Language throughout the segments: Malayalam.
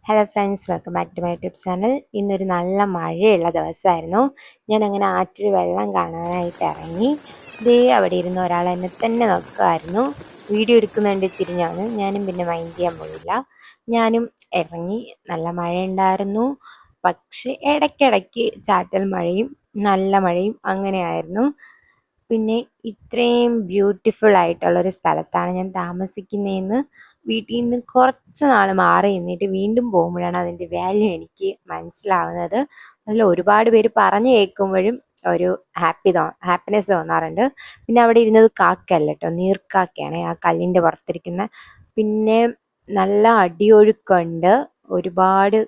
Hello friends, welcome back to my YouTube channel. ഇന്നൊരു നല്ല മഴയുള്ള ദിവസമായിരുന്നു. ഞാൻ അങ്ങനെ ആറ്റിൽ വെള്ളം കാണാനായിട്ട് ഇറങ്ങി. ദേ അവിടെ ഇരുന്ന് ഒരാൾ എന്നെ തന്നെ നോക്കുമായിരുന്നു. വീഡിയോ എടുക്കുന്നുണ്ട് തിരിഞ്ഞാണ്. ഞാനും പിന്നെ മൈൻഡ് ചെയ്യാൻ പോയില്ല. ഞാനും ഇറങ്ങി. നല്ല മഴയുണ്ടായിരുന്നു. പക്ഷെ ഇടയ്ക്കിടയ്ക്ക് ചാറ്റൽ മഴയും നല്ല മഴയും അങ്ങനെയായിരുന്നു. പിന്നെ ഇത്രയും ബ്യൂട്ടിഫുൾ ആയിട്ടുള്ളൊരു സ്ഥലത്താണ് ഞാൻ താമസിക്കുന്നതെന്ന് വീട്ടിൽ നിന്ന് കുറച്ച് നാൾ മാറി നിന്നിട്ട് വീണ്ടും പോകുമ്പോഴാണ് അതിൻ്റെ വാല്യൂ എനിക്ക് മനസ്സിലാവുന്നത്. അതിൽ ഒരുപാട് പേര് പറഞ്ഞു കേൾക്കുമ്പോഴും ഒരു ഹാപ്പിനെസ് തോന്നാറുണ്ട്. പിന്നെ അവിടെ ഇരുന്നത് കാക്കയല്ല കേട്ടോ, നീർക്കാക്കയാണ് ആ കല്ലിൻ്റെ പുറത്തിരിക്കുന്ന. പിന്നെ നല്ല അടിയൊഴുക്കുണ്ട്, ഒരുപാട്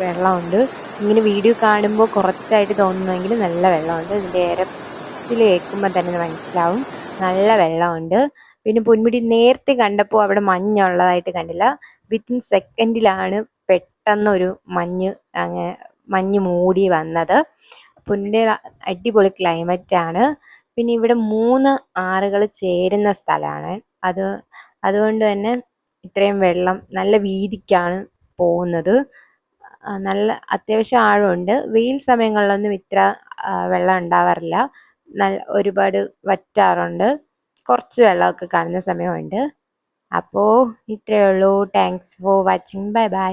വെള്ളമുണ്ട്. ഇങ്ങനെ വീഡിയോ കാണുമ്പോൾ കുറച്ചായിട്ട് തോന്നുന്നെങ്കിൽ നല്ല വെള്ളമുണ്ട്. ഇതിൻ്റെ ഇരച്ചിൽ കേൾക്കുമ്പോൾ തന്നെ മനസ്സിലാവും നല്ല വെള്ളമുണ്ട്. പിന്നെ പൊന്മുടി നേരത്തെ കണ്ടപ്പോൾ അവിടെ മഞ്ഞുള്ളതായിട്ട് കണ്ടില്ല. വിത്തിൻ സെക്കൻഡിലാണ് പെട്ടെന്നൊരു മഞ്ഞ് മൂടി വന്നത്. പൊന്മുടി അടിപൊളി ക്ലൈമറ്റാണ്. പിന്നെ ഇവിടെ 3 ആറുകൾ ചേരുന്ന സ്ഥലമാണ്. അതുകൊണ്ട് തന്നെ ഇത്രയും വെള്ളം നല്ല വീതിക്കാണ് പോകുന്നത്. നല്ല അത്യാവശ്യം ആഴമുണ്ട്. വെയിൽ സമയങ്ങളിലൊന്നും ഇത്ര വെള്ളം ഉണ്ടാവാറില്ല. ഒരുപാട് വറ്റാറുണ്ട്. കുറച്ച് വെള്ളമൊക്കെ കാണുന്ന സമയമുണ്ട്. അപ്പോൾ ഇത്രയേ ഉള്ളൂ. Thanks for watching. Bye bye.